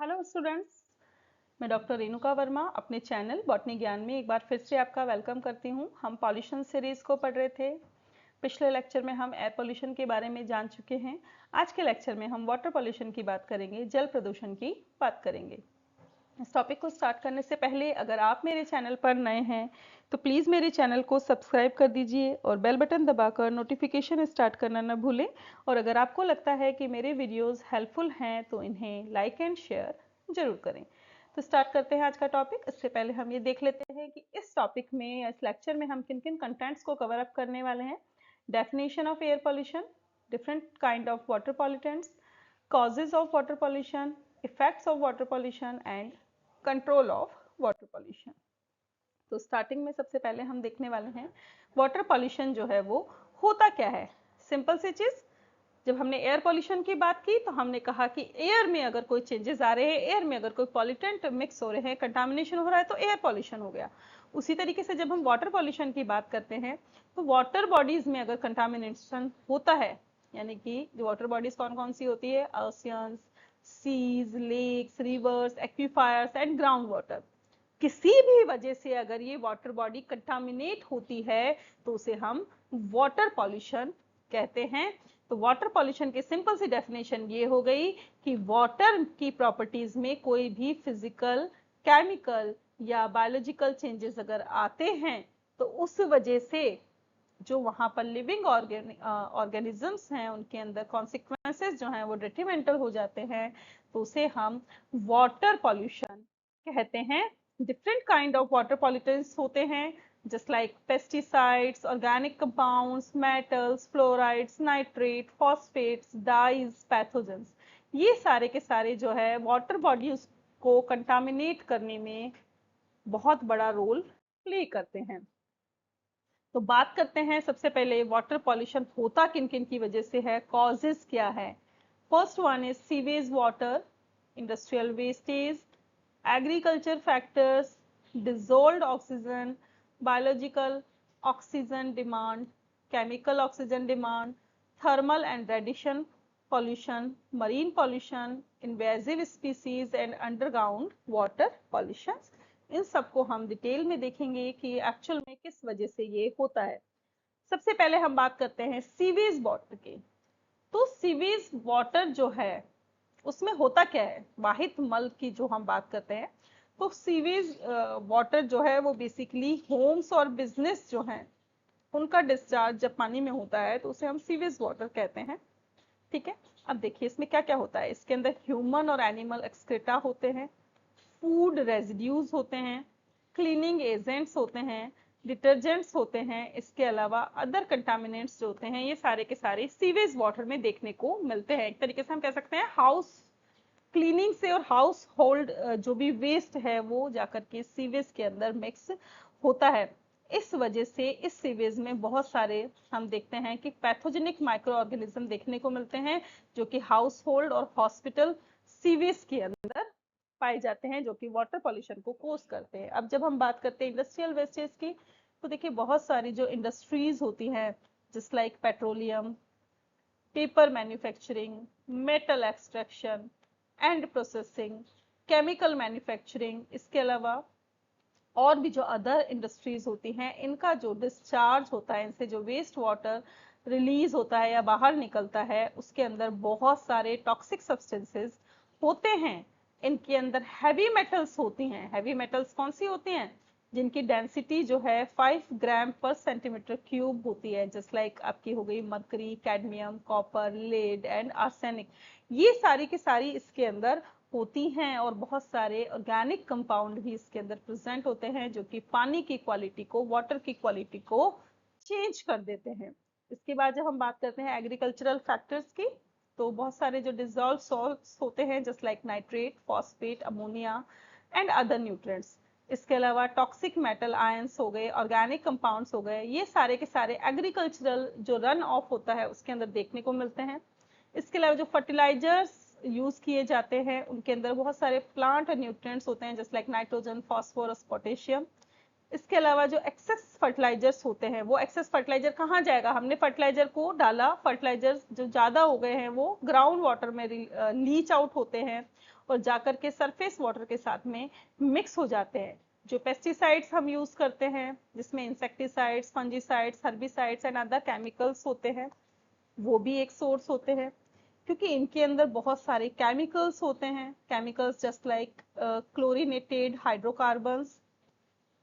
Hello students, मैं doctor Renuka Verma अपने channel botany ज्ञान में एक बार फिर से आपका वेलकम करती हूं। हम पॉल्यूशन सीरीज को पढ़ रहे थे। पिछले लेक्चर में हम एयर पोल्यूशन के बारे में जान चुके हैं। आज के लेक्चर में हम वाटर पोल्यूशन की बात करेंगे, जल प्रदूषण की बात करेंगे। इस टॉपिक को स्टार्ट करने से पहले अगर आप मेरे चैनल पर नए हैं तो प्लीज़ मेरे चैनल को सब्सक्राइब कर दीजिए और बेल बटन दबाकर नोटिफिकेशन स्टार्ट करना न भूलें। और अगर आपको लगता है कि मेरे वीडियोस हेल्पफुल हैं तो इन्हें लाइक एंड शेयर जरूर करें। तो स्टार्ट करते हैं आज का टॉपिक। इससे पहले हम ये देख लेते हैं कि इस टॉपिक में या इस लेक्चर में हम किन किन कंटेंट्स को कवर अप करने वाले हैं। Definition of air pollution, different kind of water pollutants, causes of water pollution, effects of water pollution and control of water pollution। तो स्टार्टिंग में सबसे पहले हम देखने वाले हैं वाटर पॉल्यूशन जो है वो होता क्या है। सिंपल सी चीज, जब हमने एयर पॉल्यूशन की बात की तो हमने कहा कि एयर में अगर कोई चेंजेस आ रहे हैं, एयर में अगर कोई पॉल्यूटेंट मिक्स हो रहे हैं, कंटामिनेशन हो रहा है तो एयर पॉल्यूशन हो गया। उसी तरीके से जब हम वाटर पॉल्यूशन की बात करते हैं तो वाटर बॉडीज में अगर कंटामिनेशन होता है, यानी कि जो वाटर बॉडीज कौन कौन सी होती है, oceans, seas, lakes, rivers, aquifers and ground water, किसी भी वजह से अगर ये वाटर बॉडी कंटामिनेट होती है तो उसे हम वाटर पॉल्यूशन कहते हैं। तो वाटर पॉल्यूशन की सिंपल सी डेफिनेशन ये हो गई कि वाटर की प्रॉपर्टीज में कोई भी फिजिकल, केमिकल या बायोलॉजिकल चेंजेस अगर आते हैं तो उस वजह से जो वहां पर लिविंग ऑर्गेनिजम्स हैं उनके अंदर कॉन्सिक्वेंसेस जो हैं वो डिट्रीमेंटल हो जाते हैं, तो उसे हम वाटर पॉल्यूशन कहते हैं। Different kind of water pollutants होते हैं, just like pesticides, organic compounds, metals, fluorides, nitrate, phosphates, dyes, pathogens. ये सारे के सारे जो है वाटर बॉडीज को कंटामिनेट करने में बहुत बड़ा रोल प्ले करते हैं। तो बात करते हैं सबसे पहले वाटर पॉल्यूशन होता किन किन की वजह से है, कॉजेस क्या है। First one is sewage water, industrial wastage, agriculture factors, dissolved oxygen, biological oxygen demand, chemical oxygen demand, thermal and radiation pollution, marine pollution, invasive species and underground water pollution. इन सबको हम डिटेल में देखेंगे कि actual में किस वजह से ये होता है। सबसे पहले हम बात करते हैं सीवेज वाटर की। तो सीवेज वाटर जो है उसमें होता क्या है, वाहित मल की जो हम बात करते हैं, तो सीवेज वाटर जो है वो बेसिकली होम्स और बिजनेस जो हैं उनका डिस्चार्ज जब पानी में होता है तो उसे हम सीवेज वाटर कहते हैं। ठीक है, अब देखिए इसमें क्या क्या होता है। इसके अंदर ह्यूमन और एनिमल एक्सक्रीटा होते हैं, फूड रेजिड्यूज होते हैं, क्लीनिंग एजेंट्स होते हैं, डिटर्जेंट्स होते हैं, इसके अलावा अदर कंटामिनेंट्स जो होते हैं, ये सारे के सारे सीवेज वाटर में देखने को मिलते हैं। एक तरीके से हम कह सकते हैं हाउस क्लीनिंग से और हाउस होल्ड जो भी वेस्ट है वो जाकर के सीवेज के अंदर मिक्स होता है। इस वजह से इस सीवेज में बहुत सारे हम देखते हैं कि पैथोजेनिक माइक्रो ऑर्गेनिज्म देखने को मिलते हैं जो कि हाउस होल्ड और हॉस्पिटल सीवेज के अंदर पाए जाते हैं, जो कि वाटर पॉल्यूशन को कोज करते हैं। अब जब हम बात करते हैं इंडस्ट्रियल वेस्टेज की, तो देखिए बहुत सारी जो इंडस्ट्रीज होती हैं, just like petroleum, paper manufacturing, metal extraction and processing, chemical manufacturing, इसके अलावा और भी जो अदर इंडस्ट्रीज होती हैं, इनका जो डिस्चार्ज होता है, इनसे जो वेस्ट वाटर रिलीज होता है या बाहर निकलता है, उसके अंदर बहुत सारे टॉक्सिक सब्सटेंसेस होते हैं। इनके अंदर हैवी मेटल्स होती हैं। हैवी मेटल्स कौन सी होती हैं, जिनकी डेंसिटी जो है 5 ग्राम पर सेंटीमीटर क्यूब होती है, जस्ट लाइक आपकी हो गई mercury, cadmium, copper, lead and arsenic. ये सारी की सारी इसके अंदर होती हैं और बहुत सारे ऑर्गेनिक कंपाउंड भी इसके अंदर प्रेजेंट होते हैं जो कि पानी की क्वालिटी को, वाटर की क्वालिटी को चेंज कर देते हैं। इसके बाद जब हम बात करते हैं एग्रीकल्चरल फैक्टर्स की, तो बहुत सारे जो डिजॉल्व सॉल्ट्स होते हैं, just like nitrate, phosphate, ammonia and other nutrients. इसके अलावा टॉक्सिक मेटल आयंस हो गए, ऑर्गेनिक कंपाउंड्स हो गए, ये सारे के सारे एग्रीकल्चरल जो रन ऑफ होता है उसके अंदर देखने को मिलते हैं। इसके अलावा जो फर्टिलाइजर्स यूज किए जाते हैं उनके अंदर बहुत सारे प्लांट और न्यूट्रिएंट्स होते हैं, just like nitrogen, phosphorus, potassium. इसके अलावा जो एक्सेस फर्टिलाइजर्स होते हैं, वो एक्सेस फर्टिलाइजर कहाँ जाएगा? हमने फर्टिलाइजर को डाला, फर्टिलाइजर जो ज्यादा हो गए हैं वो ग्राउंड वाटर में लीच आउट होते हैं और जाकर के सरफेस वाटर के साथ में मिक्स हो जाते हैं। जो पेस्टिसाइड्स हम यूज करते हैं, जिसमें insecticides, fungicides, herbicides and other chemicals होते हैं, वो भी एक सोर्स होते हैं, क्योंकि इनके अंदर बहुत सारे केमिकल्स होते हैं। Chemicals just like chlorinated hydrocarbons,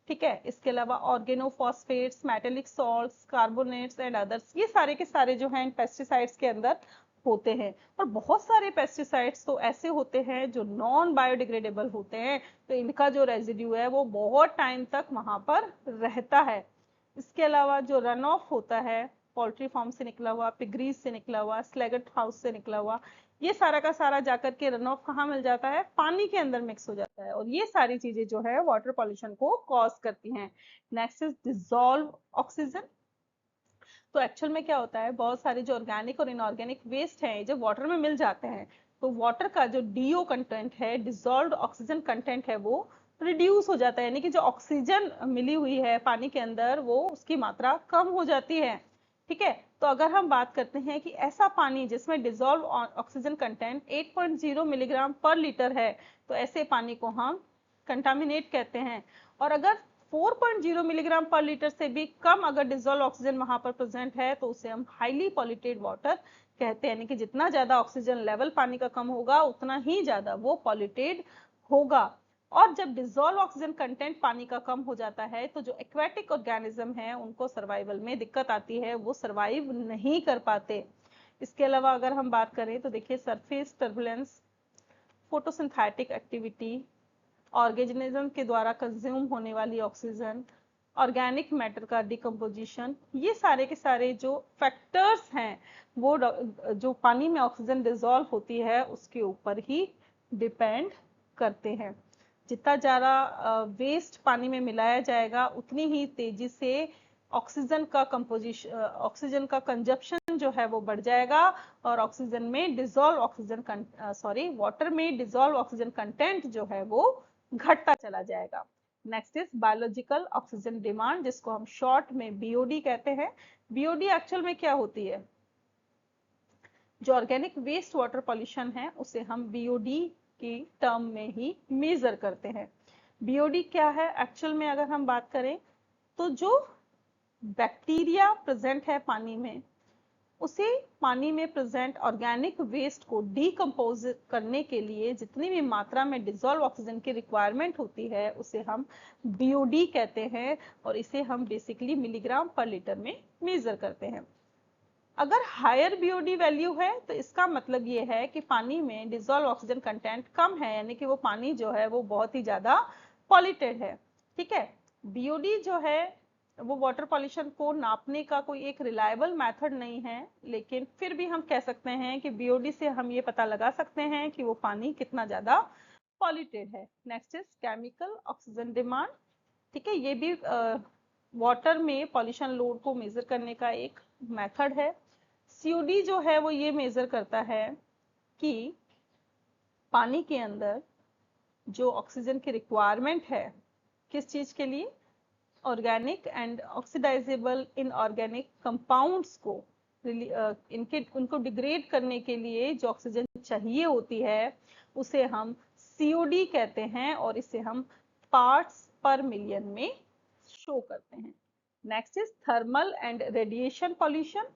ठीक है। इसके अलावा organophosphates, metallic salts, carbonates and others, ये सारे के सारे जो हैं पेस्टिसाइड्स के अंदर होते हैं। और बहुत सारे पेस्टिसाइड्स तो ऐसे होते हैं जो नॉन बायोडिग्रेडेबल होते हैं, तो इनका जो रेजिड्यू है वो बहुत टाइम तक वहां पर रहता है। इसके अलावा जो रन ऑफ होता है, पोल्ट्री फार्म से निकला हुआ, पिगरीज से निकला हुआ, स्लेगट हाउस से निकला हुआ, ये सारा का सारा जाकर के रन ऑफ कहाँ मिल जाता है? पानी के अंदर मिक्स हो जाता है, और ये सारी चीजें जो है वाटर पॉल्यूशन को कॉज करती हैं। Next is dissolve oxygen. तो एक्चुअल में क्या होता है, बहुत सारे जो ऑर्गेनिक और इनऑर्गेनिक वेस्ट हैं जब वाटर में मिल जाते हैं, तो वाटर का जो डीओ कंटेंट है, डिसॉल्व्ड ऑक्सीजन कंटेंट है, वो रिड्यूस हो जाता है, यानी कि जो ऑक्सीजन मिली हुई है पानी के अंदर वो उसकी मात्रा कम हो जाती है, ठीक है। तो अगर हम बात करते हैं कि ऐसा पानी जिसमें डिसॉल्व ऑक्सीजन कंटेंट 8.0 मिलीग्राम पर लीटर है, तो ऐसे पानी को हम कंटामिनेट कहते हैं। और अगर 4.0 मिलीग्राम पर लीटर से भी कम अगर डिसॉल्व ऑक्सीजन वहां पर प्रेजेंट है, तो उसे हम हाईली पॉल्यूटेड वाटर कहते हैं, यानी कि जितना ज्यादा ऑक्सीजन लेवल पानी का कम होगा उतना ही ज्यादा वो पॉल्यूटेड होगा। और जब डिसॉल्व ऑक्सीजन कंटेंट पानी का कम हो जाता है, तो जो एक्वेटिक ऑर्गेनिज्म है उनको सर्वाइवल में दिक्कत आती है, वो सर्वाइव नहीं कर पाते। इसके अलावा अगर हम बात करें तो देखिए, surface turbulence, photosynthetic activity, organism के द्वारा कंज्यूम होने वाली ऑक्सीजन, ऑर्गेनिक मैटर का डिकम्पोजिशन, ये सारे के सारे जो फैक्टर्स हैं वो जो पानी में ऑक्सीजन डिसॉल्व होती है उसके ऊपर ही डिपेंड करते हैं। जितना ज़्यादा वेस्ट पानी में मिलाया जाएगा, उतनी ही तेजी से ऑक्सीजन का कंपोजिशन, ऑक्सीजन का कंजप्शन जो है वो बढ़ जाएगा, और ऑक्सीजन में डिसॉल्व ऑक्सीजन वाटर में डिसॉल्व ऑक्सीजन कंटेंट जो है वो घटता चला जाएगा। Next is biological oxygen demand, जिसको हम शॉर्ट में बीओडी कहते हैं। बीओडी एक्चुअल में क्या होती है? जो ऑर्गेनिक वेस्ट वाटर पॉल्यूशन है उसे हम बीओडी की टर्म में ही मेजर करते हैं। बीओडी क्या है एक्चुअल में? अगर हम बात करें तो जो बैक्टीरिया प्रेजेंट है पानी में, उसे पानी में प्रेजेंट ऑर्गेनिक वेस्ट को डीकम्पोज करने के लिए जितनी भी मात्रा में डिसॉल्व ऑक्सीजन की रिक्वायरमेंट होती है उसे हम बीओडी कहते हैं, और इसे हम बेसिकली मिलीग्राम पर लीटर में मेजर करते हैं। अगर हायर बीओडी वैल्यू है तो इसका मतलब ये है कि पानी में डिसॉल्व ऑक्सीजन कंटेंट कम है, यानी कि वो पानी जो है वो बहुत ही ज्यादा पॉल्यूटेड है, ठीक है। बीओडी जो है वो वाटर पॉल्यूशन को नापने का कोई एक रिलायबल मेथड नहीं है, लेकिन फिर भी हम कह सकते हैं कि बीओडी से हम ये पता लगा सकते हैं कि वो पानी कितना ज्यादा पॉल्यूटेड है। Next is chemical oxygen demand, ठीक है। ये भी वाटर में पॉल्यूशन लोड को मेजर करने का एक मेथड है। सीओडी जो है वो ये मेजर करता है कि पानी के अंदर जो ऑक्सीजन की रिक्वायरमेंट है, किस चीज के लिए? Organic and oxidisable inorganic compounds को उनको डिग्रेड करने के लिए जो ऑक्सीजन चाहिए होती है उसे हम सीओडी कहते हैं, और इसे हम पार्ट्स पर मिलियन में शो करते हैं। Next is thermal and radiation pollution.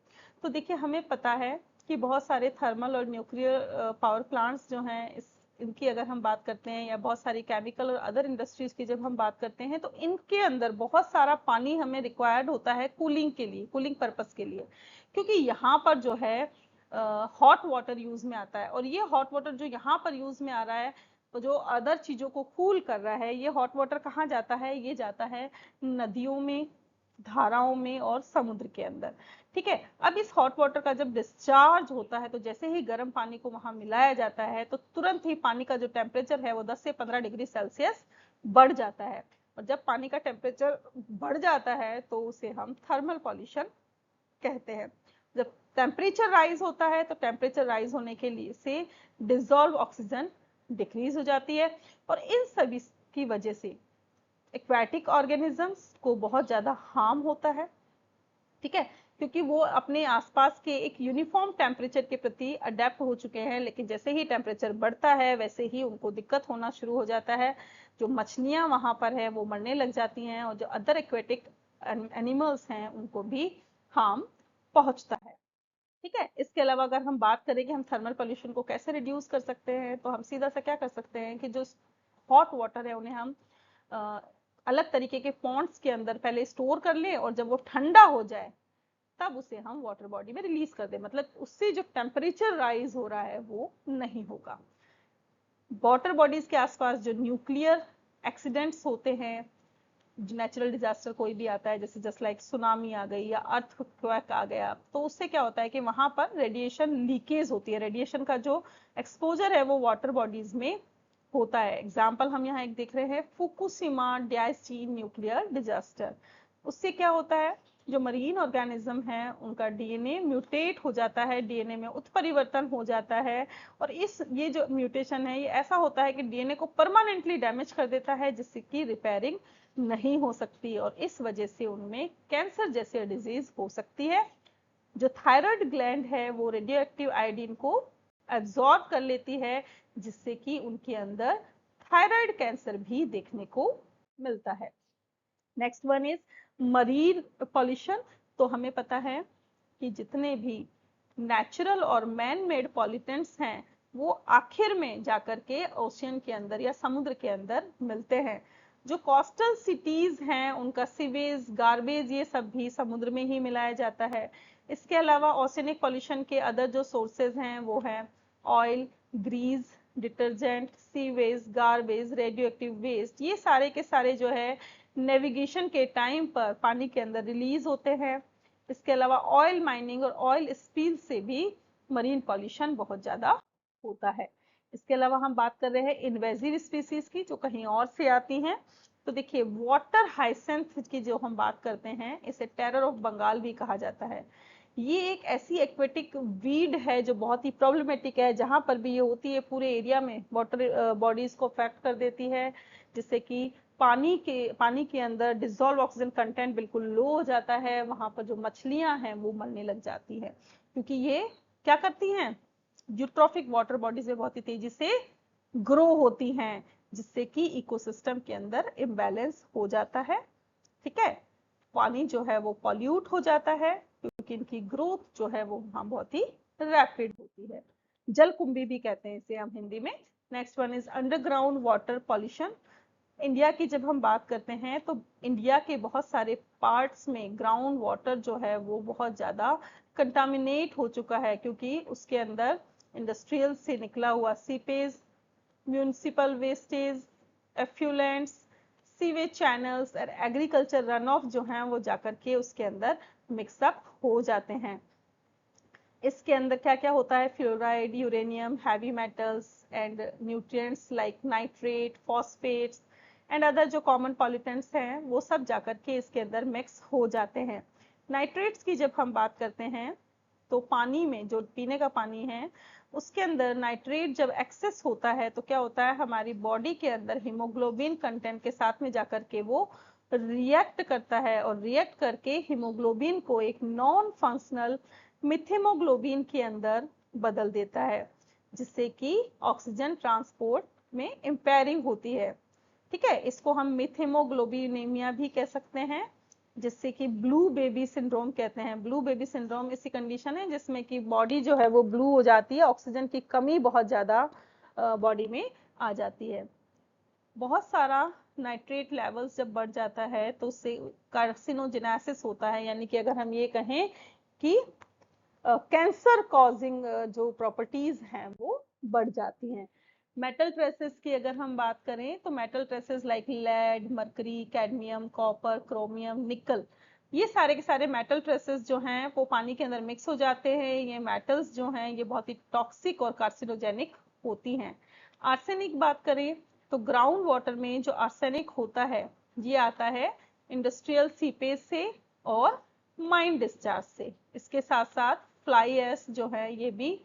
तो देखिए, हमें पता है कि बहुत सारे थर्मल और न्यूक्लियर पावर प्लांट्स जो हैं, इनकी अगर हम बात करते हैं, या बहुत सारी केमिकल और अदर इंडस्ट्रीज की जब हम बात करते हैं, तो इनके अंदर बहुत सारा पानी हमें रिक्वायर्ड होता है कूलिंग के लिए, कूलिंग पर्पस के लिए, क्योंकि यहाँ पर जो है हॉट वाटर यूज में आता है, और ये हॉट वाटर जो यहाँ पर यूज में आ रहा है, तो जो अदर चीजों को कूल कर रहा है, ये हॉट वाटर कहाँ जाता है? ये जाता है नदियों में, धाराओं में और समुद्र के अंदर, ठीक है। अब इस हॉट वाटर का जब डिस्चार्ज होता है, तो जैसे ही गर्म पानी को वहां मिलाया जाता है, तो तुरंत ही पानी का जो टेम्परेचर है वो 10 से 15 डिग्री सेल्सियस बढ़ जाता है, और जब पानी का टेम्परेचर बढ़ जाता है तो उसे हम थर्मल पॉल्यूशन कहते हैं। जब टेम्परेचर राइज होता है, तो टेम्परेचर राइज होने के लिए से डिसॉल्व ऑक्सीजन डिक्रीज हो जाती है, और इन सभी की वजह से एक्वाटिक ऑर्गेनिजम्स को बहुत ज्यादा हार्म होता है, ठीक है, क्योंकि वो अपने आसपास के एक यूनिफॉर्म टेम्परेचर के प्रति अडेप्ट हो चुके हैं, लेकिन जैसे ही टेम्परेचर बढ़ता है वैसे ही उनको दिक्कत होना शुरू हो जाता है। जो मछलियां वहां पर है वो मरने लग जाती हैं, और जो अदर एक्वेटिक एनिमल्स हैं उनको भी हार्म पहुंचता है, ठीक है। इसके अलावा अगर हम बात करें कि हम थर्मल पोल्यूशन को कैसे रिड्यूस कर सकते हैं, तो हम सीधा सा क्या कर सकते हैं कि जो हॉट वाटर है उन्हें हम अलग तरीके के पॉन्ड्स के अंदर पहले स्टोर कर लें, और जब वो ठंडा हो जाए तब उसे हम वाटर बॉडी में रिलीज कर दें, मतलब उससे जो टेम्परेचर राइज हो रहा है वो नहीं होगा। वाटर बॉडीज के आसपास जो न्यूक्लियर एक्सीडेंट्स होते हैं, नेचुरल डिजास्टर कोई भी आता है, जैसे जस्ट लाइक सुनामी आ गई या अर्थक्वेक आ गया, तो उससे क्या होता है कि वहां पर रेडिएशन लीकेज होती है, रेडिएशन का जो एक्सपोजर है वो वाटर बॉडीज में होता है। एग्जाम्पल हम यहाँ एक देख रहे हैं, फुकुशिमा डाइचिन न्यूक्लियर डिजास्टर। उससे क्या होता है, जो मरीन ऑर्गेनिज्म है उनका डीएनए म्यूटेट हो जाता है, डीएनए में उत्परिवर्तन हो जाता है, और ये जो म्यूटेशन है ये ऐसा होता है कि डीएनए को परमानेंटली डैमेज कर देता है, जिससे कि रिपेयरिंग नहीं हो सकती, और इस वजह से उनमें कैंसर जैसे डिजीज हो सकती है। जो थायराइड ग्लैंड है वो रेडियो एक्टिव आयोडीन को एब्जॉर्ब कर लेती है, जिससे कि उनके अंदर थायराइड कैंसर भी देखने को मिलता है। Next one is marine pollution. तो हमें पता है कि जितने भी नेचुरल और मैन मेड पॉल्यूटेंट्स हैं वो आखिर में जाकर के ओशियन के अंदर या समुद्र के अंदर मिलते हैं। जो कोस्टल सिटीज हैं उनका सीवेज, गार्बेज, ये सब भी समुद्र में ही मिलाया जाता है। इसके अलावा ओशियनिक पॉल्यूशन के अदर जो सोर्सेज हैं वो है oil, grease, detergent, sewage, garbage, radioactive waste, ये सारे के सारे जो है नेविगेशन के टाइम पर पानी के अंदर रिलीज होते हैं। इसके अलावा ऑयल माइनिंग और ऑयल स्पिल से भी मरीन पॉल्यूशन बहुत ज्यादा होता है। इसके अलावा हम बात कर रहे हैं इन्वेजिव स्पीसीज की, जो कहीं और से आती हैं। तो देखिए वाटर हाइसेंथ की जो हम बात करते हैं, इसे टेरर ऑफ बंगाल भी कहा जाता है। ये एक ऐसी एक्वेटिक वीड है जो बहुत ही प्रॉब्लमेटिक है, जहां पर भी ये होती है पूरे एरिया में वाटर बॉडीज को अफेक्ट कर देती है, जिससे कि पानी के अंदर डिजोल्व ऑक्सीजन कंटेंट बिल्कुल लो हो जाता है, वहां पर जो मछलियां हैं वो मरने लग जाती हैं, क्योंकि ये क्या करती हैं, यूट्रॉफिक वाटर बॉडीज में बहुत ही तेजी से ग्रो होती हैं, जिससे कि इकोसिस्टम के अंदर इम्बैलेंस हो जाता है, ठीक है। पानी जो है वो पॉल्यूट हो जाता है, क्योंकि इनकी ग्रोथ जो है वो वहां बहुत ही रैपिड होती है। जलकुंभी भी कहते हैं इसे हम हिंदी में। Next one is underground water pollution. India की जब हम बात करते हैं तो इंडिया के बहुत सारे पार्ट्स में ग्राउंड वाटर जो है वो बहुत ज्यादा कंटामिनेट हो चुका है, क्योंकि उसके अंदर इंडस्ट्रियल से निकला हुआ seepage, municipal wastage, effluents, sewage channels और एग्रीकल्चर रन ऑफ जो हैं वो जाकर के उसके अंदर मिक्सअप हो जाते हैं। इसके अंदर क्या क्या होता है, fluoride, uranium, heavy metals and nutrients like nitrate, phosphates and other जो कॉमन पॉल्यूटेंट्स हैं वो सब जाकर के इसके अंदर मिक्स हो जाते हैं। नाइट्रेट्स की जब हम बात करते हैं तो पानी में जो पीने का पानी है उसके अंदर नाइट्रेट जब एक्सेस होता है तो क्या होता है, हमारी बॉडी के अंदर हीमोग्लोबिन कंटेंट के साथ में जाकर के वो रिएक्ट करता है, और रिएक्ट करके हीमोग्लोबिन को एक नॉन फंक्शनल मिथेमोग्लोबिन के अंदर बदल देता है, जिससे कि ऑक्सीजन ट्रांसपोर्ट में इंपेयरिंग होती है, ठीक है। इसको हम मिथेमोग्लोबिनेमिया भी कह सकते हैं, जिससे कि ब्लू बेबी सिंड्रोम कहते हैं। ब्लू बेबी सिंड्रोम ऐसी कंडीशन है जिसमें कि बॉडी जो है वो ब्लू हो जाती है, ऑक्सीजन की कमी बहुत ज्यादा बॉडी में आ जाती है। बहुत सारा नाइट्रेट लेवल्स जब बढ़ जाता है तो उससे कार्सिनोजेनेसिस होता है, यानी कि अगर हम ये कहें कि कैंसर कॉजिंग जो प्रॉपर्टीज हैं वो बढ़ जाती हैं। मेटल ट्रेसेस की अगर हम बात करें तो metal traces like lead, mercury, cadmium, copper, chromium, nickel, ये सारे के सारे मेटल ट्रेसेस जो हैं वो पानी के अंदर मिक्स हो जाते हैं। ये मेटल्स जो हैं ये बहुत ही टॉक्सिक और कार्सिनोजेनिक होती हैं। आर्सेनिक बात करें तो ग्राउंड वाटर में जो आर्सेनिक होता है ये आता है इंडस्ट्रियल सीपेज से और माइन डिस्चार्ज से। इसके साथ साथ फ्लाई एश जो है ये भी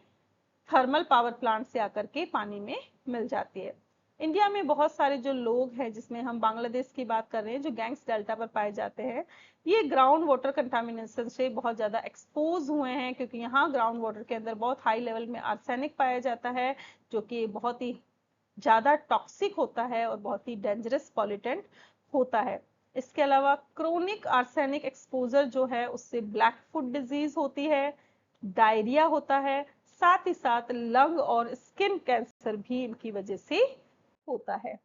थर्मल पावर प्लांट से आकर के पानी में मिल जाती है। इंडिया में बहुत सारे जो लोग हैं, जिसमें हम बांग्लादेश की बात कर रहे हैं, जो गैंग्स डेल्टा पर पाए जाते हैं, ये ग्राउंड वाटर कंटामिनेशन से बहुत ज्यादा एक्सपोज हुए हैं, क्योंकि यहाँ ग्राउंड वाटर के अंदर बहुत हाई लेवल में आर्सेनिक पाया जाता है, जो कि बहुत ही ज्यादा टॉक्सिक होता है और बहुत ही डेंजरस पॉल्यूटेंट होता है। इसके अलावा क्रोनिक आर्सेनिक एक्सपोजर जो है, उससे ब्लैक फुट डिजीज होती है, डायरिया होता है, साथ ही साथ लंग और स्किन कैंसर भी इनकी वजह से होता है।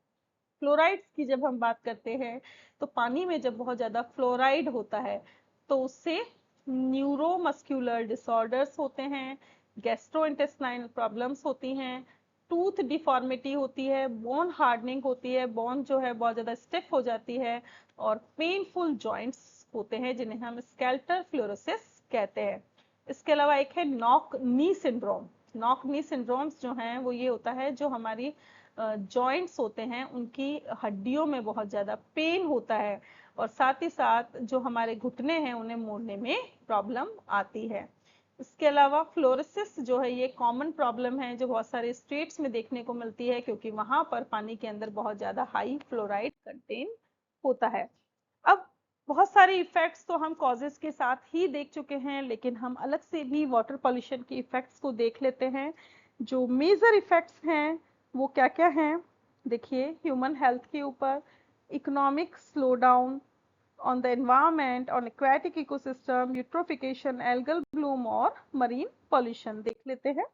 फ्लोराइड्स की जब हम बात करते हैं, तो पानी में जब बहुत ज्यादा फ्लोराइड होता है, तो उससे न्यूरोमस्कुलर डिसऑर्डर्स होते हैं, गैस्ट्रोइंटेस्टाइनल प्रॉब्लम्स होती हैं, टूथ डिफॉर्मिटी होती है, बोन हार्डनिंग होती है, बोन जो है बहुत ज्यादा स्टिफ हो जाती है, और पेनफुल जॉइंट्स होते हैं, जिन्हें हम स्केल्टर फ्लोरोसिस कहते हैं। इसके अलावा एक है knock knee syndrome. Knock knee syndromes जो हैं, वो ये होता है, जो हमारी जॉइंट्स होते हैं, उनकी हड्डियों में बहुत ज्यादा पेन होता है, और साथ ही साथ जो हमारे घुटने हैं, उन्हें मोड़ने में प्रॉब्लम आती है। इसके अलावा फ्लोरोसिस जो है, ये कॉमन प्रॉब्लम है, जो बहुत सारे स्टेट्स में देखने को मिलती है, क्योंकि वहां पर पानी के अंदर बहुत ज्यादा हाई फ्लोराइड कंटेन होता है। अब बहुत सारे इफेक्ट्स तो हम कॉजेस के साथ ही देख चुके हैं, लेकिन हम अलग से भी वाटर पॉल्यूशन के इफेक्ट्स को देख लेते हैं। जो मेजर इफेक्ट्स हैं, वो क्या क्या हैं? देखिए, ह्यूमन हेल्थ के ऊपर, economic slow down, on the environment, on aquatic ecosystem, eutrophication, algal bloom और marine pollution देख लेते हैं।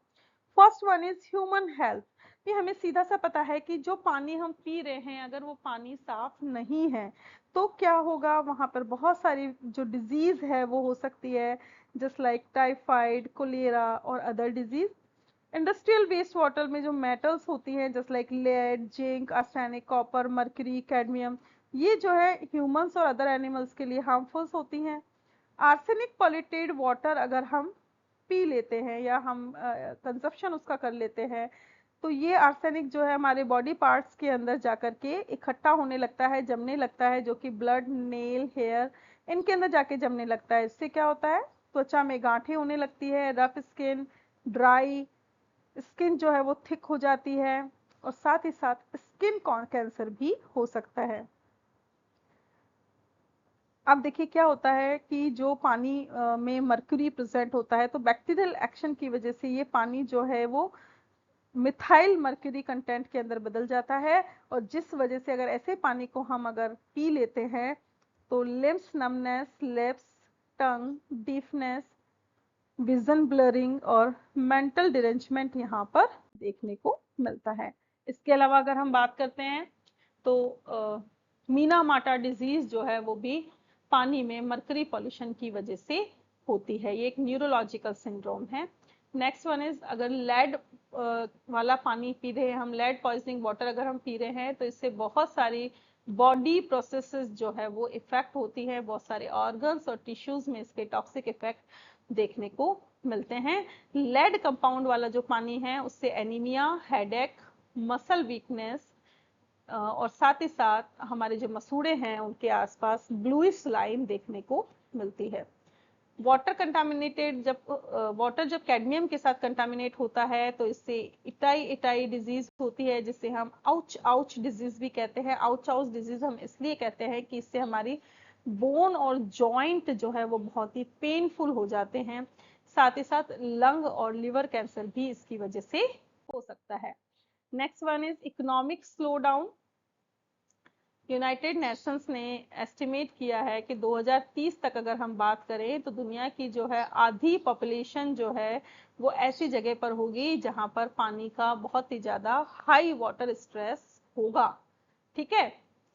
First one is human health. ये हमें सीधा सा पता है कि जो पानी हम पी रहे हैं, अगर वो पानी साफ नहीं है, तो क्या होगा? वहां पर बहुत सारी जो डिजीज है वो हो सकती है, जस्ट लाइक टाइफाइड, कोलेरा और other disease. Industrial waste water में जो मेटल्स होती हैं, just like lead, zinc, arsenic, copper, mercury, cadmium, ये जो है ह्यूमंस और अदर एनिमल्स के लिए हार्मफुल होती हैं। आर्सेनिक पॉल्यूटेड वाटर अगर हम पी लेते हैं, या हम कंजप्शन उसका कर लेते हैं, तो ये आर्सेनिक जो है हमारे बॉडी पार्ट्स के अंदर जाकर के इकट्ठा होने लगता है, जमने लगता है, जो कि ब्लड, नेल, हेयर, इनके अंदर जाके जमने लगता है। इससे क्या होता है? त्वचा में गांठें होने लगती है, रफ स्किन, ड्राई स्किन जो है वो थिक हो जाती है, और साथ ही साथ स्किन कैंसर भी हो सकता है। अब देखिए क्या होता है कि जो पानी में मर्क्यूरी प्रेजेंट होता है, तो बैक्टीरियल एक्शन की वजह से ये पानी जो है वो मिथाइल मर्क्यूरी कंटेंट के अंदर बदल जाता है, और जिस वजह से अगर ऐसे पानी को हम अगर पी लेते हैं, तो लिम्स नमनेस, लिप्स, टंग, डीफनेस, विजन ब्लरिंग और मेंटल डिरेंजमेंट यहाँ पर देखने को मिलता है। इसके अलावा अगर हम बात करते हैं, तो मीना माटा डिजीज जो है, वो भी पानी में मर्करी पॉल्यूशन की वजह से होती है। ये एक न्यूरोलॉजिकल सिंड्रोम है। नेक्स्ट वन इज, अगर लेड वाला पानी पी रहे हैं हम, लेड पॉइजनिंग वाटर अगर हम पी रहे हैं, तो इससे बहुत सारी बॉडी प्रोसेसेस जो है वो इफेक्ट होती है, बहुत सारे ऑर्गन्स और टिश्यूज में इसके टॉक्सिक इफेक्ट देखने को मिलते हैं। लेड कंपाउंड वाला जो पानी है, उससे एनीमिया, हेडेक, मसल वीकनेस, और साथ ही साथ हमारे जो मसूड़े हैं, उनके आसपास ब्लूइश लाइन देखने को मिलती है। वाटर कंटामिनेटेड, जब वाटर जब कैडमियम के साथ कंटामिनेट होता है, तो इससे इटाई इटाई डिजीज होती है, जिसे हम आउच आउच डिजीज भी कहते हैं। आउच आउच डिजीज हम इसलिए कहते हैं कि इससे हमारी बोन और जॉइंट जो है वो बहुत ही पेनफुल हो जाते हैं। साथ ही साथ लंग और लिवर कैंसर भी इसकी वजह से हो सकता है। Next one is economic slow down. United Nations ने एस्टिमेट किया है कि 2030 तक अगर हम बात करें, तो दुनिया की जो है आधी पॉपुलेशन जो है वो ऐसी जगह पर होगी जहां पर पानी का बहुत ही ज्यादा हाई वाटर स्ट्रेस होगा। ठीक है,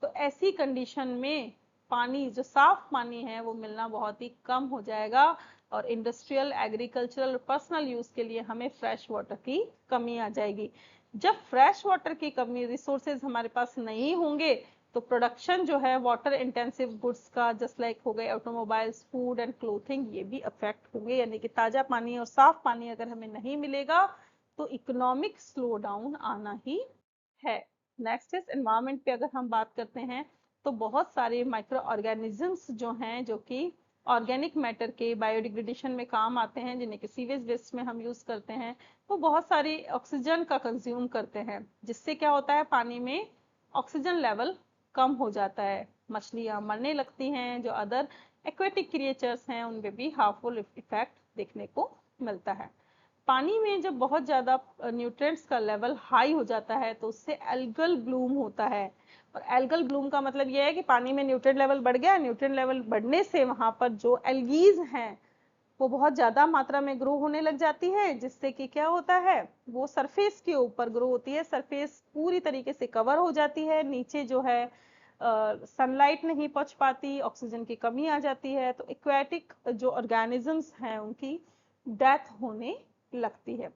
तो ऐसी कंडीशन में पानी, जो साफ पानी है, वो मिलना बहुत ही कम हो जाएगा, और इंडस्ट्रियल, एग्रीकल्चरल, पर्सनल यूज के लिए हमें फ्रेश वाटर की कमी आ जाएगी। जब फ्रेश वाटर की कमी, रिसोर्सेज हमारे पास नहीं होंगे, तो प्रोडक्शन जो है वाटर इंटेंसिव गुड्स का, जस्ट लाइक हो गए ऑटोमोबाइल्स, फूड एंड क्लोथिंग, ये भी अफेक्ट होंगे। यानी कि ताजा पानी और साफ पानी अगर हमें नहीं मिलेगा, तो इकोनॉमिक स्लो डाउन आना ही है। नेक्स्ट इज एनवायरमेंट पे अगर हम बात करते हैं, तो बहुत सारे माइक्रो ऑर्गेनिजम्स जो हैं, जो कि ऑर्गेनिक मैटर के बायोडिग्रेडेशन में काम आते हैं, जिन्हें कि सीवेज वेस्ट में हम यूज करते हैं, वो बहुत सारी ऑक्सीजन का कंज्यूम करते हैं, जिससे क्या होता है पानी में ऑक्सीजन लेवल कम हो जाता है, मछलियां मरने लगती हैं, जो अदर एक्वेटिक क्रिएचर्स हैं उन पे भी हार्मफुल इफेक्ट देखने को मिलता है। पानी में जब बहुत ज्यादा न्यूट्रिएंट्स का लेवल हाई हो जाता है तो उससे एल्गल ब्लूम होता है। और एल्गल ब्लूम का मतलब यह है कि पानी में न्यूट्रिएंट लेवल बढ़ गया, न्यूट्रिएंट लेवल बढ़ने से वहां पर जो एल्गीज हैं वो बहुत ज्यादा मात्रा में ग्रो होने लग जाती है, जिससे कि क्या होता है वो सरफेस के ऊपर ग्रो होती है, सरफेस पूरी तरीके से कवर हो जाती है, नीचे जो है सनलाइट नहीं पहुंच पाती, ऑक्सीजन की कमी आ जाती है, तो एक्वेटिक जो ऑर्गेनिजम्स हैं उनकी डेथ होने लगती है।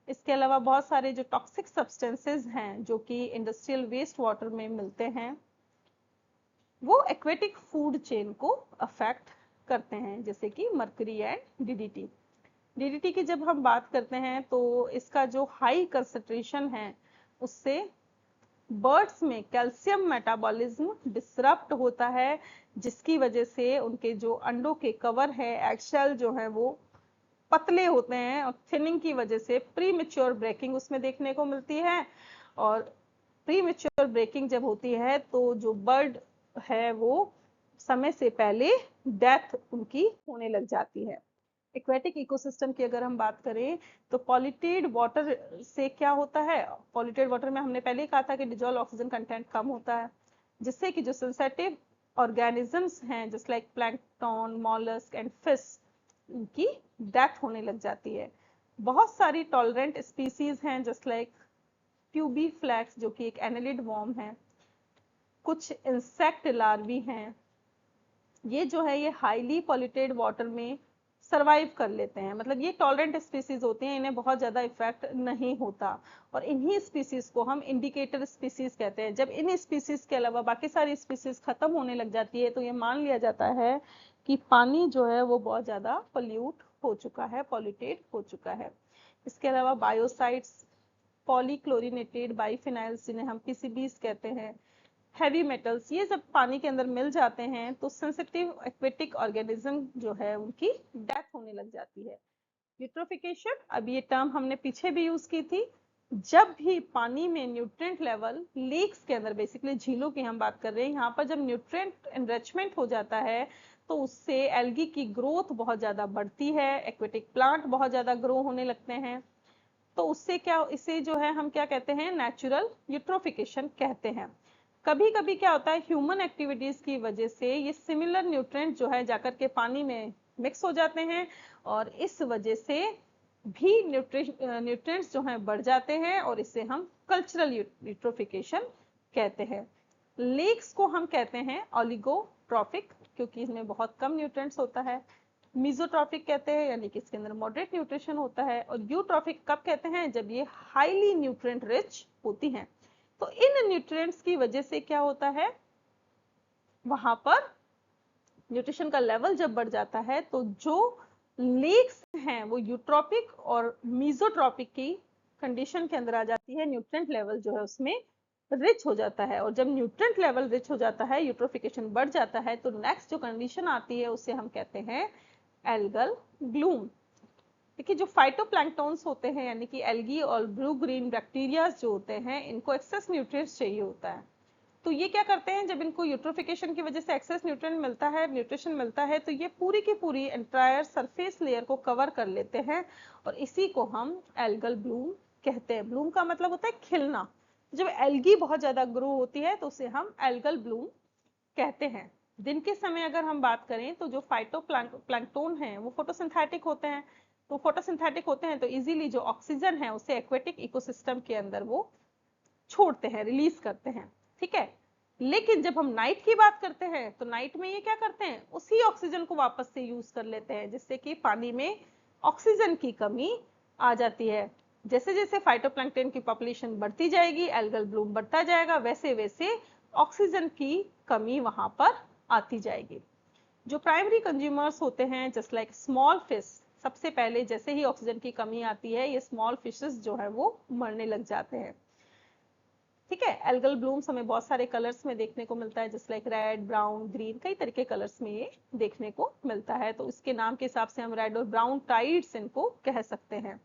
इसके अलावा बहुत सारे जो टॉक्सिक सब्सटेंसेस हैं जो कि इंडस्ट्रियल वेस्ट वाटर में मिलते हैं, वो एक्वेटिक फूड चेन को अफेक्ट करते हैं, जैसे कि मर्करी एंड डीडीटी। डीडीटी की जब हम बात करते हैं तो इसका जो हाई कंसंट्रेशन है उससे बर्ड्स में कैल्शियम मेटाबॉलिज्म डिसरप्ट होता है, जिसकी वजह से उनके जो अंडों के कवर है, एगशेल जो है वो पतले होते हैं, और थिनिंग की वजह से प्री मेच्योर ब्रेकिंग उसमें देखने को मिलती है। और प्री मेच्योर ब्रेकिंग जब होती है तो जो बर्ड है वो समय से पहले डेथ उनकी होने लग जाती है। एक्वेटिक इकोसिस्टम की अगर हम बात करें तो पॉल्यूटेड वाटर से क्या होता है, पॉल्यूटेड वाटर में हमने पहले ही कहा था कि डिजॉल्व ऑक्सीजन कंटेंट कम होता है, जिससे कि जो सेंसिटिव ऑर्गेनिजम्स हैं just like plankton, mollusc and fish, इनकी डेथ होने लग जाती है। बहुत सारी टॉलरेंट स्पीसीज हैं जस्ट लाइक ट्यूबी फ्लैक्स जो कि एक एनेलिड वॉर्म है, कुछ इंसेक्ट लार्वी हैं, ये जो है ये हाईली पॉल्यूटेड वाटर में सरवाइव कर लेते हैं, मतलब ये टॉलरेंट स्पीसीज होते हैं, इन्हें बहुत ज्यादा इफेक्ट नहीं होता, और इन्हीं स्पीसीज को हम इंडिकेटर स्पीसीज कहते हैं। जब इन स्पीसीज के अलावा बाकी सारी स्पीसीज खत्म होने लग जाती है तो ये मान लिया जाता है कि पानी जो है वो बहुत ज्यादा पोल्यूट हो चुका है, पॉल्यूटेड हो चुका है। इसके अलावा बायोसाइड्स, पॉलीक्लोरिनेटेड बाइफिनाइल्स जिन्हें हम पीसीबीज कहते हैं, हैवी मेटल्स, ये जब पानी के अंदर मिल जाते हैं तो सेंसिटिव एक्वेटिक ऑर्गेनिज्म जो है उनकी डेथ होने लग जाती है। यूट्रोफिकेशन, अब ये टर्म हमने पीछे भी यूज की थी, जब भी पानी में न्यूट्रिएंट लेवल लेक्स के अंदर, बेसिकली झीलों की हम बात कर रहे हैं, यहाँ पर जब न्यूट्रिएंट एनरिचमेंट हो जाता है तो उससे एल्गी की ग्रोथ बहुत ज्यादा बढ़ती है, एक्वेटिक प्लांट बहुत ज्यादा ग्रो होने लगते हैं, तो उससे क्या, इसे जो है हम क्या कहते हैं, नेचुरल यूट्रोफिकेशन कहते हैं। कभी कभी क्या होता है ह्यूमन एक्टिविटीज की वजह से ये सिमिलर न्यूट्रिएंट जो है जाकर के पानी में मिक्स हो जाते हैं, और इस वजह से भी न्यूट्रिएंट्स जो हैं बढ़ जाते हैं, और इसे हम कल्चरल यूट्रोफिकेशन कहते हैं। लेक्स को हम कहते हैं ओलिगोट्रॉफिक, क्योंकि इसमें बहुत कम न्यूट्रिएंट्स होता है। मीजोट्रॉफिक कहते हैं, यानी कि इसके अंदर मॉडरेट न्यूट्रिशन होता है। और यूट्रॉफिक कब कहते हैं, जब ये हाईली न्यूट्रिएंट रिच होती हैं। तो इन न्यूट्रिएंट्स की वजह से क्या होता है, वहां पर न्यूट्रिशन का लेवल जब बढ़ जाता है तो जो लेक्स हैं वो यूट्रॉपिक और मीजोट्रॉपिक की कंडीशन के अंदर आ जाती है, न्यूट्रिएंट लेवल जो है उसमें रिच हो जाता है। और जब न्यूट्रिएंट लेवल रिच हो जाता है, यूट्रोफिकेशन बढ़ जाता है, तो नेक्स्ट जो कंडीशन आती है उसे हम कहते हैं एल्गल ब्लूम। देखिए जो फाइटोप्लैंक्टन्स होते हैं, यानी कि एल्गी और ब्लू ग्रीन बैक्टीरिया जो होते हैं, इनको एक्सेस न्यूट्रिएंट्स चाहिए होता है। तो ये क्या करते हैं, जब इनको यूट्रोफिकेशन की वजह से एक्सेस न्यूट्रिएंट मिलता है, न्यूट्रिशन मिलता है, तो ये पूरी की पूरी एंटायर सरफेस लेयर को कवर कर लेते हैं, और इसी को हम एल्गल ब्लूम कहते हैं। ब्लूम का मतलब होता है खिलना। जब एल्गी बहुत ज्यादा ग्रो होती है तो उसे हम एल्गल ब्लूम कहते हैं। दिन के समय अगर हम बात करें तो जो फाइटोप्लैंक्टन है वो फोटोसिंथेटिक होते हैं, तो फोटोसिंथेटिक होते हैं तो इजीली जो ऑक्सीजन है उसे एक्वेटिक इकोसिस्टम के अंदर वो छोड़ते हैं, रिलीज करते हैं, ठीक है। लेकिन जब हम नाइट की बात करते हैं तो नाइट में ये क्या करते हैं, उसी ऑक्सीजन को वापस से यूज कर लेते हैं, जिससे कि पानी में ऑक्सीजन की कमी आ जाती है। जैसे जैसे फाइटोप्लैंक्टन की पॉपुलेशन बढ़ती जाएगी, एल्गल ब्लूम बढ़ता जाएगा, वैसे वैसे ऑक्सीजन की कमी वहां पर आती जाएगी। जो प्राइमरी कंज्यूमर्स होते हैं जस्ट लाइक स्मॉल फिश, सबसे पहले जैसे ही ऑक्सीजन की कमी आती है ये स्मॉल फिशेस जो है वो मरने लग जाते हैं, ठीक है। एल्गल ब्लूम्स हमें बहुत सारे कलर्स में देखने को मिलता है, जैसे लाइक रेड, ब्राउन, ग्रीन, कई तरह के कलर्स में ये देखने को मिलता है। तो इसके नाम के हिसाब से हम रेड और ब्राउन टाइड्स इनको कह सकते हैं।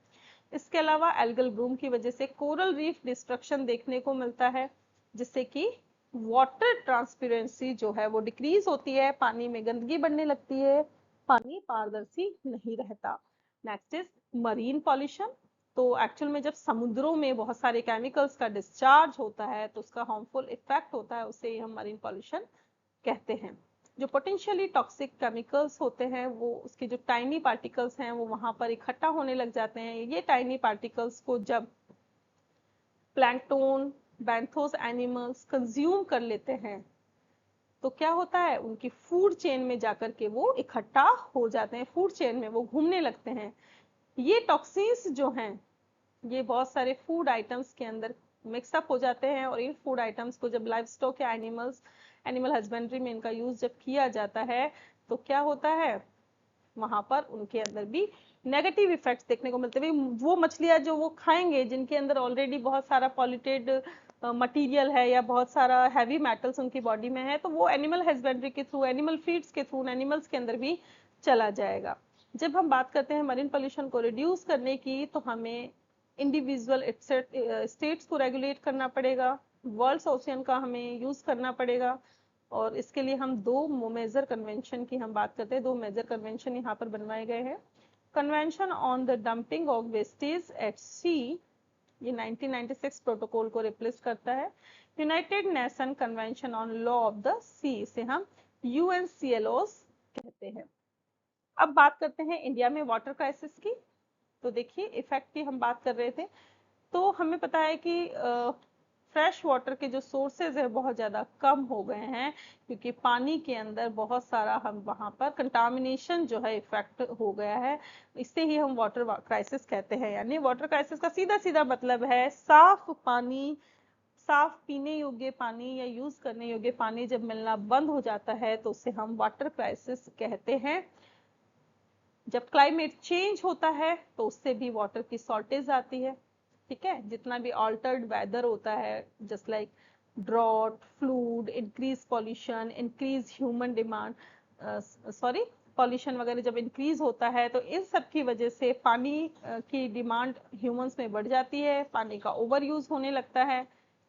इसके अलावा एल्गल ब्लूम की वजह से कोरल रीफ डिस्ट्रक्शन देखने को मिलता है, जिससे कि वाटर ट्रांसपेरेंसी जो है वो डिक्रीज होती है, पानी में गंदगी बढ़ने लगती है, पानी पारदर्शी नहीं रहता। Next is marine pollution. तो एक्चुअल में जब समुद्रों में बहुत सारे केमिकल्स का डिस्चार्ज होता है तो उसका हार्मफुल इफेक्ट होता है, उसे हम मरीन पॉल्यूशन कहते हैं। जो पोटेंशियली टॉक्सिक केमिकल्स होते हैं वो उसके जो टाइनी पार्टिकल्स हैं वो वहां पर इकट्ठा होने लग जाते हैं। ये टाइनी पार्टिकल्स को जब प्लैंकटन, बैंथोस एनिमल्स कंज्यूम कर लेते हैं तो क्या होता है, उनकी फूड चेन में जाकर के वो इकट्ठा हो जाते हैं, फूड चेन में वो घूमने लगते हैं। ये टॉक्सिन्स जो हैं ये बहुत सारे फूड आइटम्स के अंदर मिक्सअप हो जाते हैं, और इन फूड आइटम्स को जब लाइव स्टॉक या एनिमल हस्बेंड्री में इनका यूज जब किया जाता है तो क्या होता है, वहां पर उनके अंदर भी नेगेटिव इफेक्ट्स देखने को मिलते हैं। वो मछलियां जो वो खाएंगे जिनके अंदर ऑलरेडी बहुत सारा पॉल्यूटेड मटेरियल है या बहुत सारा हैवी मेटल्स उनकी बॉडी में है, तो वो एनिमल हस्बेंड्री के थ्रू, एनिमल फीड्स के थ्रू एनिमल्स के अंदर भी चला जाएगा। जब हम बात करते हैं मरीन पोल्यूशन को रिड्यूस करने की, तो हमें इंडिविजुअल स्टेट्स को रेगुलेट करना पड़ेगा, वर्ल्ड ओशियन का हमें यूज करना पड़ेगा, और इसके लिए हम दो मेजर कन्वेंशन की हम बात करते हैं। दो मेजर कन्वेंशन यहाँ पर बनवाए गए हैं। Convention on the dumping of wastage at sea, ये 1996 प्रोटोकॉल को रिप्लेस करता है। United Nation convention on law of the sea, इसे हम यूएनसीएलओस कहते हैं। अब बात करते हैं इंडिया में वाटर क्राइसिस की। तो देखिए इफेक्ट की हम बात कर रहे थे, तो हमें पता है कि फ्रेश वाटर के जो सोर्सेज है बहुत ज़्यादा कम हो गए हैं, क्योंकि पानी के अंदर बहुत सारा हम वहाँ पर कंटामिनेशन जो है इफेक्ट हो गया है। इससे ही हम वाटर क्राइसिस कहते हैं। यानी वाटर क्राइसिस का सीधा सीधा मतलब है साफ पानी, साफ पीने योग्य पानी या यूज करने योग्य पानी जब मिलना बंद हो जाता है तो उसे हम वाटर क्राइसिस कहते हैं। जब क्लाइमेट चेंज होता है तो उससे भी वाटर की शॉर्टेज आती है। ठीक है, जितना भी ऑल्टर्ड वेदर होता है, just like drought, flood, increase pollution, increase human demand, sorry pollution वगैरह जब इंक्रीज होता है तो इन सब की वजह से पानी की डिमांड ह्यूमंस में बढ़ जाती है, पानी का ओवर यूज होने लगता है।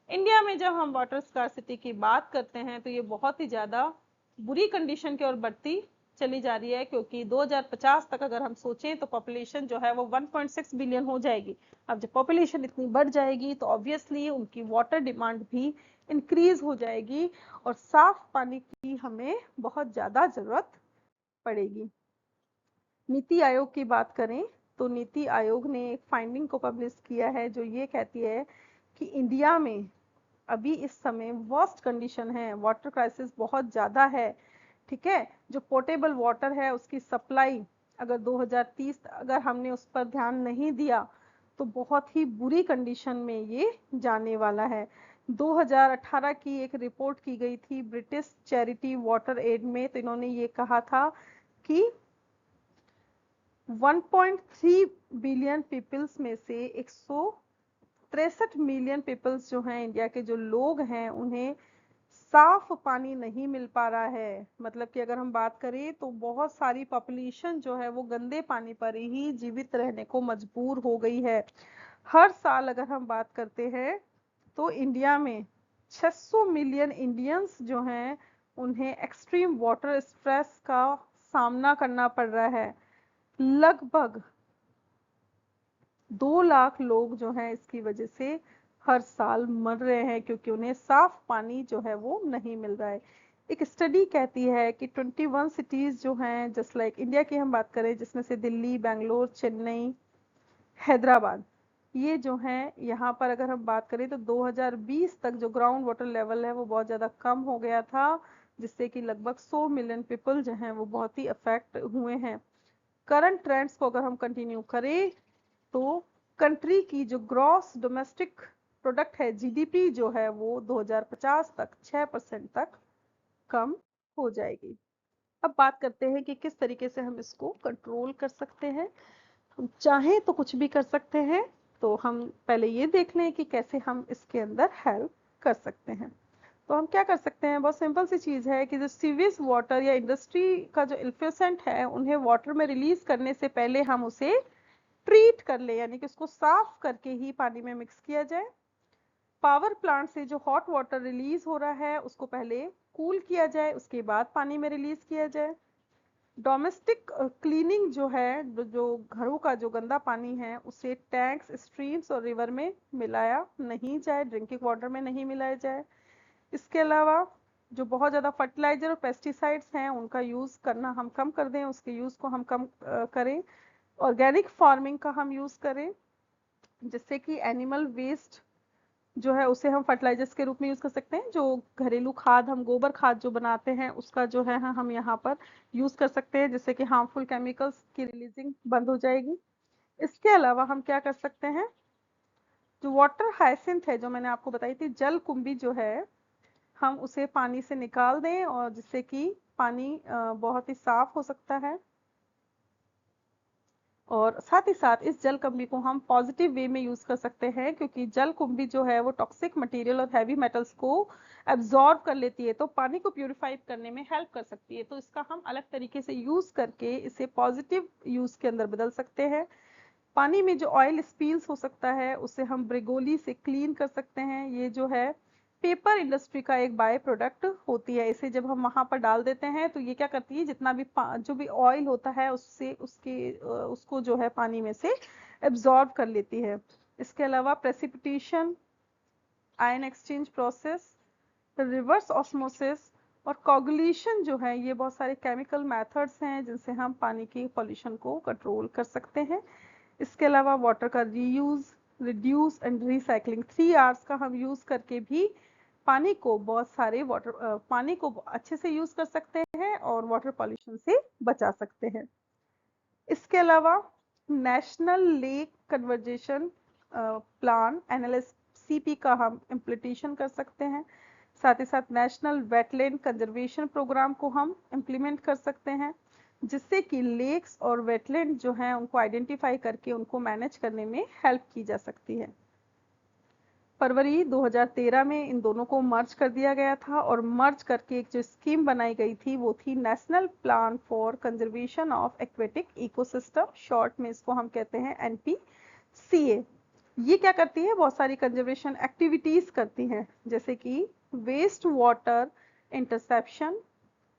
इंडिया में जब हम वाटर स्कार्सिटी की बात करते हैं तो ये बहुत ही ज्यादा बुरी कंडीशन की ओर बढ़ती चली जा रही है, क्योंकि 2050 तक अगर हम सोचें तो पॉपुलेशन जो है वो 1.6 बिलियन हो जाएगी। अब जब पॉपुलेशन इतनी बढ़ जाएगी तो ऑब्वियसली उनकी वाटर डिमांड भी इंक्रीज हो जाएगी, और साफ पानी की हमें बहुत ज्यादा जरूरत पड़ेगी। नीति आयोग की बात करें तो नीति आयोग ने एक फाइंडिंग को पब्लिश किया है जो ये कहती है कि इंडिया में अभी इस समय वर्स्ट कंडीशन है, वाटर क्राइसिस बहुत ज़्यादा है। ठीक है, जो पोर्टेबल वाटर है उसकी सप्लाई अगर 2030 अगर हमने उस पर ध्यान नहीं दिया तो बहुत ही बुरी कंडीशन में ये जाने वाला है। 2018 की एक रिपोर्ट की गई थी ब्रिटिश चैरिटी वाटर एड में, तो इन्होंने ये कहा था कि 1.3 बिलियन पीपल्स में से 163 मिलियन पीपल्स जो हैं इंडिया के जो लोग हैं उन्हें साफ पानी नहीं मिल पा रहा है। मतलब कि अगर हम बात करें तो बहुत सारी पॉपुलेशन जो है वो गंदे पानी पर ही जीवित रहने को मजबूर हो गई है। हर साल अगर हम बात करते हैं तो इंडिया में 600 मिलियन इंडियंस जो हैं उन्हें एक्सट्रीम वाटर स्ट्रेस का सामना करना पड़ रहा है। लगभग 2 लाख लोग जो हैं इसकी वजह से हर साल मर रहे हैं, क्योंकि उन्हें साफ पानी जो है वो नहीं मिल रहा है। एक स्टडी कहती है कि 21 सिटीज जो हैं, जस्ट लाइक इंडिया की हम बात करें जिसमें से दिल्ली, बेंगलोर, चेन्नई, हैदराबाद, ये जो हैं यहाँ पर अगर हम बात करें तो 2020 तक जो ग्राउंड वाटर लेवल है वो बहुत ज़्यादा कम हो गया था, जिससे कि लगभग 100 मिलियन पीपल जो हैं वो बहुत ही अफेक्ट हुए हैं। करंट ट्रेंड्स को अगर हम कंटिन्यू करें तो कंट्री की जो ग्रॉस डोमेस्टिक प्रोडक्ट है, जीडीपी जो है वो 2050 तक 6% तक कम हो जाएगी। अब बात करते हैं कि किस तरीके से हम इसको कंट्रोल कर सकते हैं। हम चाहें तो कुछ भी कर सकते हैं, तो हम पहले ये देख लें कि कैसे हम इसके अंदर हेल्प कर सकते हैं। तो हम क्या कर सकते हैं, बहुत सिंपल सी चीज़ है कि जो सीवेज वाटर या इंडस्ट्री का जो इल्फेसेंट है उन्हें वाटर में रिलीज करने से पहले हम उसे ट्रीट कर ले, यानी कि उसको साफ करके ही पानी में मिक्स किया जाए। पावर प्लांट से जो हॉट वाटर रिलीज हो रहा है उसको पहले कूल किया जाए, उसके बाद पानी में रिलीज किया जाए। डोमेस्टिक क्लीनिंग जो है, जो घरों का जो गंदा पानी है उसे टैंक्स, स्ट्रीम्स और रिवर में मिलाया नहीं जाए, ड्रिंकिंग वाटर में नहीं मिलाया जाए। इसके अलावा जो बहुत ज़्यादा फर्टिलाइजर और पेस्टिसाइड्स हैं उनका यूज़ करना हम कम कर दें, उसके यूज़ को हम कम करें। ऑर्गेनिक फार्मिंग का हम यूज़ करें, जिससे कि एनिमल वेस्ट जो है उसे हम फर्टिलाइजर्स के रूप में यूज कर सकते हैं। जो घरेलू खाद, हम गोबर खाद जो बनाते हैं उसका जो है हम यहाँ पर यूज कर सकते हैं, जिससे कि हार्मफुल केमिकल्स की रिलीजिंग बंद हो जाएगी। इसके अलावा हम क्या कर सकते हैं, जो वाटर हाइसिंथ है जो मैंने आपको बताई थी, जल कुंभी जो है, हम उसे पानी से निकाल दें और जिससे कि पानी बहुत ही साफ हो सकता है। और साथ ही साथ इस जल कुंभी को हम पॉजिटिव वे में यूज कर सकते हैं, क्योंकि जल कुंभी जो है वो टॉक्सिक मटेरियल और हैवी मेटल्स को एब्जॉर्ब कर लेती है, तो पानी को प्यूरिफाई करने में हेल्प कर सकती है। तो इसका हम अलग तरीके से यूज करके इसे पॉजिटिव यूज के अंदर बदल सकते हैं। पानी में जो ऑयल स्पील्स हो सकता है उसे हम ब्रिगोली से क्लीन कर सकते हैं। ये जो है पेपर इंडस्ट्री का एक बाय प्रोडक्ट होती है, इसे जब हम वहां पर डाल देते हैं तो ये क्या करती है, जितना भी जो भी ऑयल होता है उससे उसको जो है पानी में से एब्जॉर्ब कर लेती है। इसके अलावा precipitation, ion exchange process, reverse osmosis और कोगुलेशन जो है, ये बहुत सारे केमिकल मेथड्स हैं जिनसे हम पानी की पॉल्यूशन को कंट्रोल कर सकते हैं। इसके अलावा वाटर का reuse, reduce and recycling, 3 Rs का हम यूज करके भी पानी को बहुत सारे पानी को अच्छे से यूज कर सकते हैं और वाटर पॉल्यूशन से बचा सकते हैं। इसके अलावा national lake conversation plan, NLSCP का हम इम्प्लीमेंटेशन कर सकते हैं। साथ ही साथ नेशनल वेटलैंड कंजर्वेशन प्रोग्राम को हम इम्प्लीमेंट कर सकते हैं, जिससे कि लेक्स और वेटलैंड जो हैं उनको आइडेंटिफाई करके उनको मैनेज करने में हेल्प की जा सकती है। फरवरी 2013 में इन दोनों को मर्ज कर दिया गया था और मर्ज करके एक जो स्कीम बनाई गई थी वो थी national plan for conservation of aquatic ecosystem, short में इसको हम कहते हैं NPCA। ये क्या करती है, बहुत सारी कंजर्वेशन एक्टिविटीज करती हैं, जैसे कि waste water interception,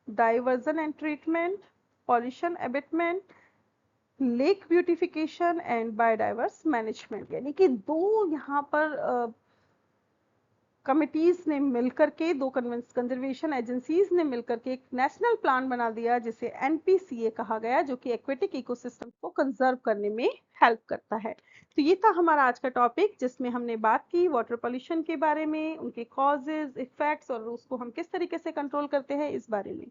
diversion and treatment, pollution abatement, lake beautification and biodiverse management. यानी कि दो यहाँ पर कमिटीज ने मिलकर के, दो कंजर्वेशन एजेंसीज ने मिलकर के एक नेशनल प्लान बना दिया जिसे NPCA कहा गया, जो कि एक्वेटिक इकोसिस्टम को कंजर्व करने में हेल्प करता है। तो ये था हमारा आज का टॉपिक, जिसमें हमने बात की वाटर पोल्यूशन के बारे में, उनके कॉजेज, इफेक्ट्स और उसको हम किस तरीके से कंट्रोल करते हैं इस बारे में।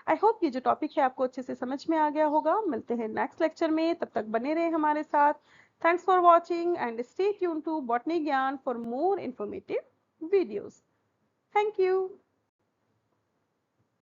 आई होप ये जो टॉपिक है आपको अच्छे से समझ में आ गया होगा। मिलते हैं नेक्स्ट लेक्चर में, तब तक बने रहे हमारे साथ। Thanks for watching and stay tune to botany Gyan for more informative videos. Thank you.